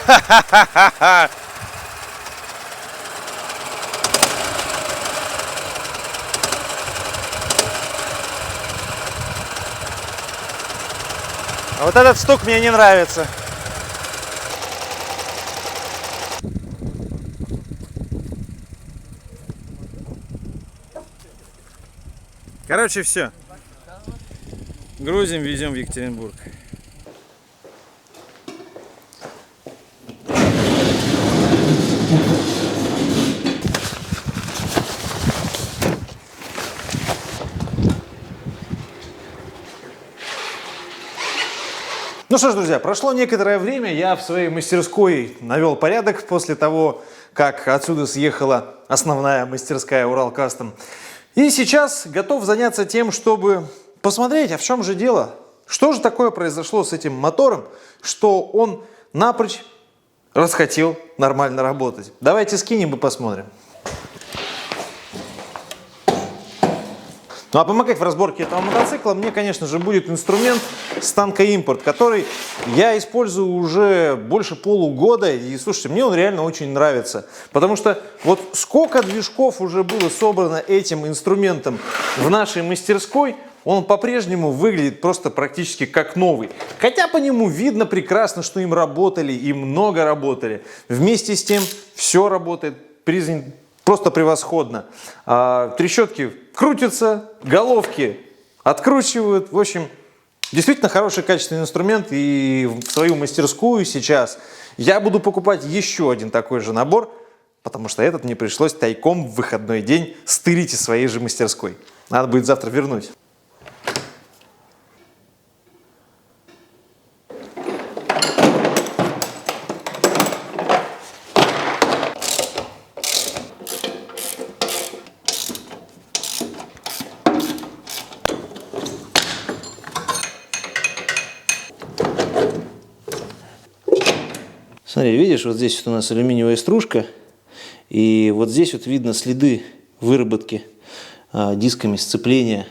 А вот этот стук мне не нравится. Короче, все. Грузим, везем в Екатеринбург. Ну что ж, друзья, прошло некоторое время, я в своей мастерской навел порядок после того, как отсюда съехала основная мастерская Урал Кастом. И сейчас готов заняться тем, чтобы посмотреть, а в чем же дело, что же такое произошло с этим мотором, что он напрочь расхотел нормально работать. Давайте скинем и посмотрим. Ну а помогать в разборке этого мотоцикла мне, конечно же, будет инструмент Stanco Import, который я использую уже больше полугода. И, слушайте, мне он реально очень нравится. Потому что вот сколько движков уже было собрано этим инструментом в нашей мастерской, он по-прежнему выглядит просто практически как новый. Хотя по нему видно прекрасно, что им работали и много работали. Вместе с тем все работает, просто превосходно. Трещотки крутятся, головки откручивают. В общем, действительно хороший качественный инструмент. И в свою мастерскую сейчас я буду покупать еще один такой же набор, потому что этот мне пришлось тайком в выходной день стырить из своей же мастерской. Надо будет завтра вернуть. Смотри, видишь, вот здесь вот у нас алюминиевая стружка, и вот здесь вот видно следы выработки дисками сцепления.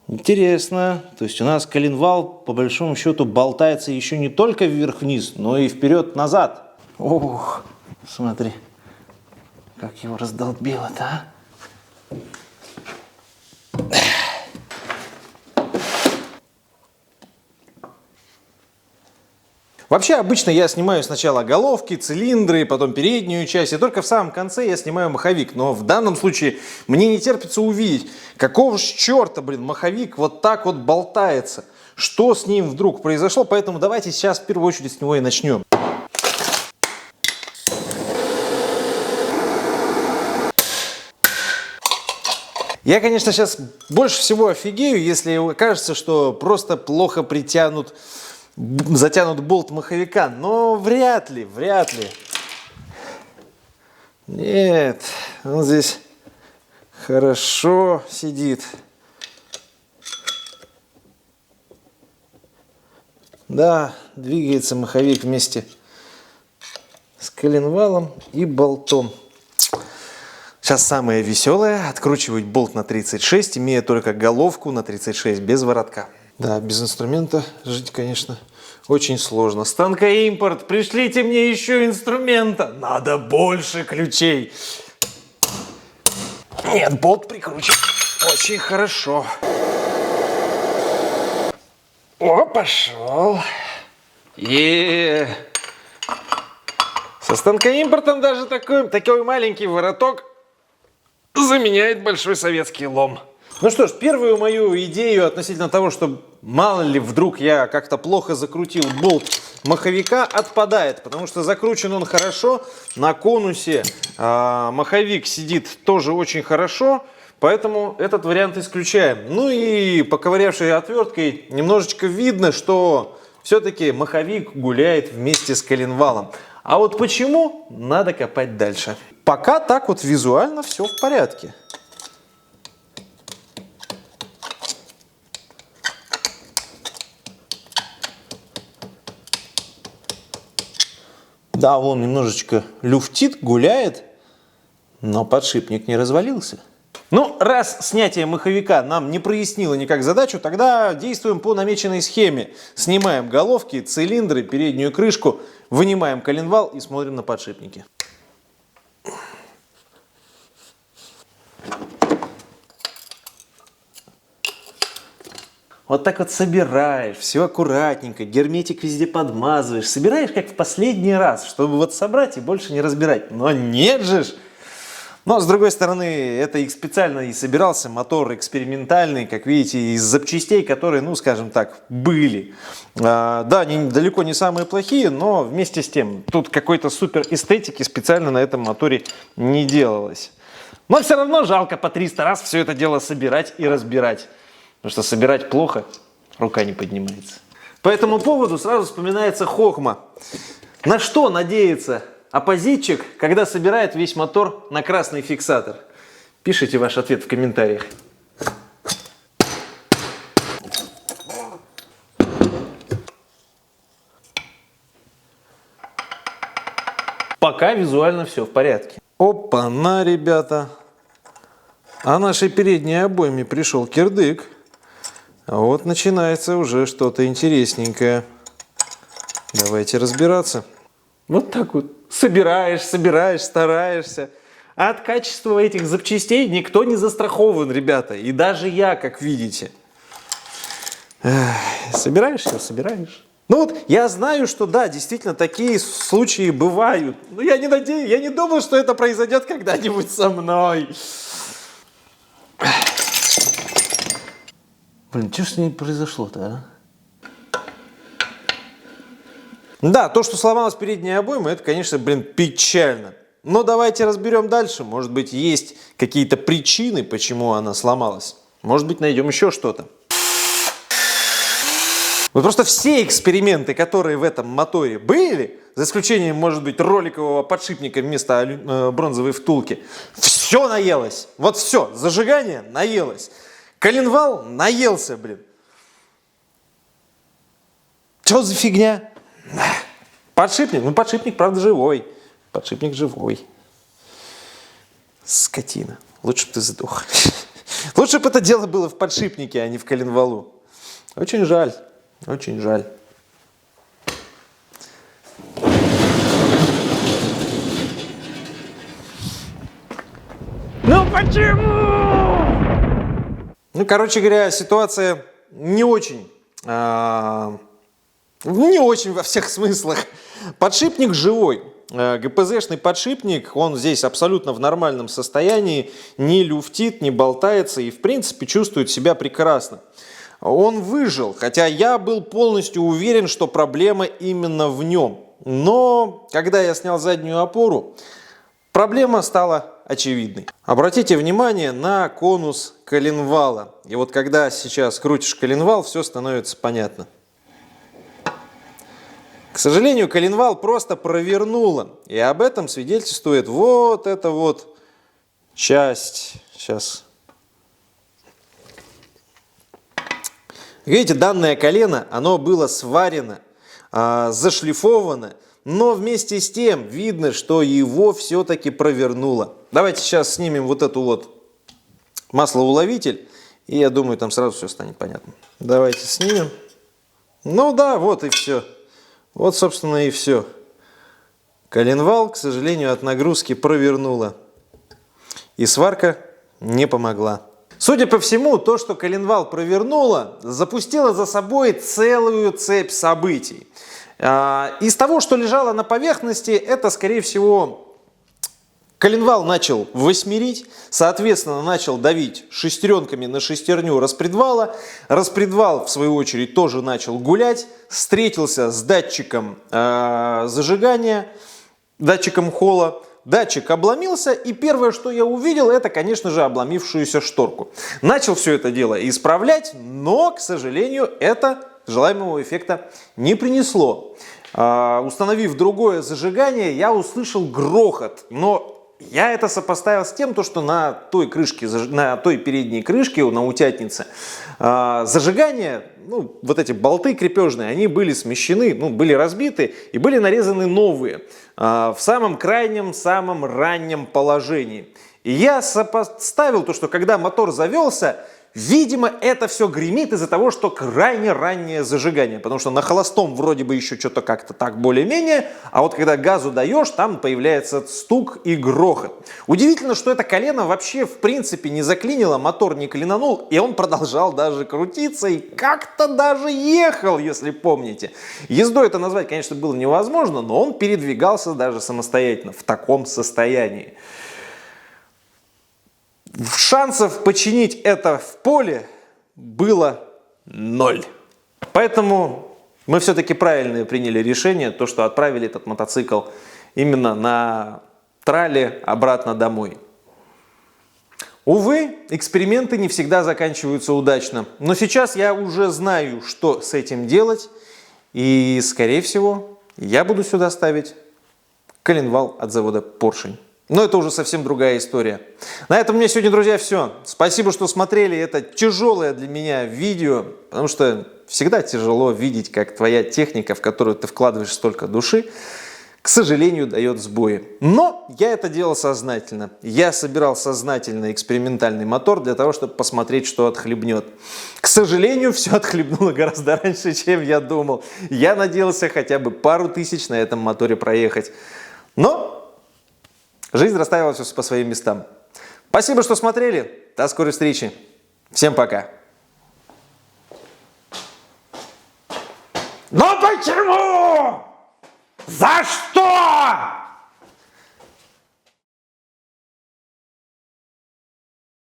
Интересно, то есть у нас коленвал по большому счету болтается еще не только вверх-вниз, но и вперед-назад. Ох, смотри, как его раздолбило-то, а? Вообще, обычно я снимаю сначала головки, цилиндры, потом переднюю часть, и только в самом конце я снимаю маховик. Но в данном случае мне не терпится увидеть, какого ж черта, маховик вот так вот болтается. Что с ним вдруг произошло, поэтому давайте сейчас в первую очередь с него и начнем. Я, конечно, сейчас больше всего офигею, если кажется, что просто плохо затянут болт маховика, но вряд ли. Нет, он здесь хорошо сидит. Да, двигается маховик вместе с коленвалом и болтом. Сейчас самое веселое — откручивать болт на 36, имея только головку на 36, без воротка. Да, без инструмента жить, конечно, очень сложно. Stanco Import, пришлите мне еще инструмента. Надо больше ключей. Нет, болт прикручен очень хорошо. О, пошел. Со Stanco Import даже такой маленький вороток заменяет большой советский лом. Ну что ж, первую мою идею относительно того, что мало ли вдруг я как-то плохо закрутил болт маховика, отпадает, потому что закручен он хорошо, на конусе маховик сидит тоже очень хорошо, поэтому этот вариант исключаем. Ну и поковырявшей отверткой немножечко видно, что все-таки маховик гуляет вместе с коленвалом. А вот почему, надо копать дальше. Пока так вот визуально все в порядке. Да, он немножечко люфтит, гуляет, но подшипник не развалился. Ну, раз снятие маховика нам не прояснило никак задачу, тогда действуем по намеченной схеме. Снимаем головки, цилиндры, переднюю крышку, вынимаем коленвал и смотрим на подшипники. Вот так вот собираешь, все аккуратненько, герметик везде подмазываешь, собираешь как в последний раз, чтобы вот собрать и больше не разбирать. Но нет же ж! Но, с другой стороны, это и специально и собирался мотор экспериментальный, как видите, из запчастей, которые, ну, скажем так, были. Да, они далеко не самые плохие, но вместе с тем, тут какой-то супер эстетики специально на этом моторе не делалось. Но все равно жалко по 300 раз все это дело собирать и разбирать. Потому что собирать плохо, рука не поднимается. По этому поводу сразу вспоминается хохма. На что надеется оппозитчик, когда собирает весь мотор на красный фиксатор? Пишите ваш ответ в комментариях. Пока визуально все в порядке. Опа-на, ребята. А нашей передней обойме пришел кирдык. А вот начинается уже что-то интересненькое. Давайте разбираться. Вот так вот. Собираешь, стараешься. А от качества этих запчастей никто не застрахован, ребята. И даже я, как видите. Собираешь. Ну вот, я знаю, что да, действительно, такие случаи бывают. Но я не надеюсь, я не думал, что это произойдет когда-нибудь со мной. Блин, что с ней произошло-то, а? Да, то, что сломалась передняя обойма, это, конечно, блин, печально. Но давайте разберем дальше. Может быть, есть какие-то причины, почему она сломалась. Может быть, найдем еще что-то. Вот просто все эксперименты, которые в этом моторе были, за исключением, может быть, роликового подшипника вместо бронзовой втулки, все наелось. Вот все, зажигание наелось. Коленвал наелся, блин. Что за фигня? Подшипник, ну подшипник, правда, живой. Подшипник живой. Скотина. Лучше бы ты сдох. Лучше бы это дело было в подшипнике, а не в коленвалу. Очень жаль. Очень жаль. Ну почему? Ну, короче говоря, ситуация не очень во всех смыслах. Подшипник живой. ГПЗшный подшипник, он здесь абсолютно в нормальном состоянии, не люфтит, не болтается и в принципе чувствует себя прекрасно. Он выжил, хотя я был полностью уверен, что проблема именно в нем. Но когда я снял заднюю опору, проблема стала очевидной. Обратите внимание на конус коленвала. И вот когда сейчас крутишь коленвал, все становится понятно. К сожалению, коленвал просто провернуло. И об этом свидетельствует вот эта вот часть. Сейчас. Видите, данное колено, оно было сварено, зашлифовано. Но вместе с тем видно, что его все-таки провернуло. Давайте сейчас снимем вот эту вот маслоуловитель. И я думаю, там сразу все станет понятно. Давайте снимем. Ну да, вот и все. Вот, собственно, и все. Коленвал, к сожалению, от нагрузки провернуло. И сварка не помогла. Судя по всему, то, что коленвал провернуло, запустило за собой целую цепь событий. Из того, что лежало на поверхности, это, скорее всего, коленвал начал восьмерить, соответственно, начал давить шестеренками на шестерню распредвала. Распредвал, в свою очередь, тоже начал гулять, встретился с датчиком зажигания, датчиком холла. Датчик обломился, и первое, что я увидел, это, конечно же, обломившуюся шторку. Начал все это дело исправлять, но, к сожалению, это желаемого эффекта не принесло. Установив другое зажигание, я услышал грохот, но я это сопоставил с тем, что на той крышке, на той передней крышке, на утятнице, зажигание, ну, вот эти болты крепежные, они были смещены, ну, были разбиты и были нарезаны новые в самом крайнем, самом раннем положении. И я сопоставил то, что когда мотор завелся, видимо, это все гремит из-за того, что крайне раннее зажигание. Потому что на холостом вроде бы еще что-то как-то так более-менее, а вот когда газу даешь, там появляется стук и грохот. Удивительно, что это колено вообще в принципе не заклинило, мотор не клинанул, и он продолжал даже крутиться и как-то даже ехал, если помните. Ездой это назвать, конечно, было невозможно, но он передвигался даже самостоятельно в таком состоянии. Шансов починить это в поле было 0. Поэтому мы все-таки правильно приняли решение, то, что отправили этот мотоцикл именно на трале обратно домой. Увы, эксперименты не всегда заканчиваются удачно. Но сейчас я уже знаю, что с этим делать. И, скорее всего, я буду сюда ставить коленвал от завода Поршень. Но это уже совсем другая история. На этом у меня сегодня, друзья, все. Спасибо, что смотрели это тяжелое для меня видео, потому что всегда тяжело видеть, как твоя техника, в которую ты вкладываешь столько души, к сожалению, дает сбои. Но я это делал сознательно. Я собирал сознательно экспериментальный мотор для того, чтобы посмотреть, что отхлебнет. К сожалению, все отхлебнуло гораздо раньше, чем я думал. Я надеялся хотя бы пару тысяч на этом моторе проехать. Но жизнь расставила все по своим местам. Спасибо, что смотрели. До скорой встречи. Всем пока. Но почему? За что?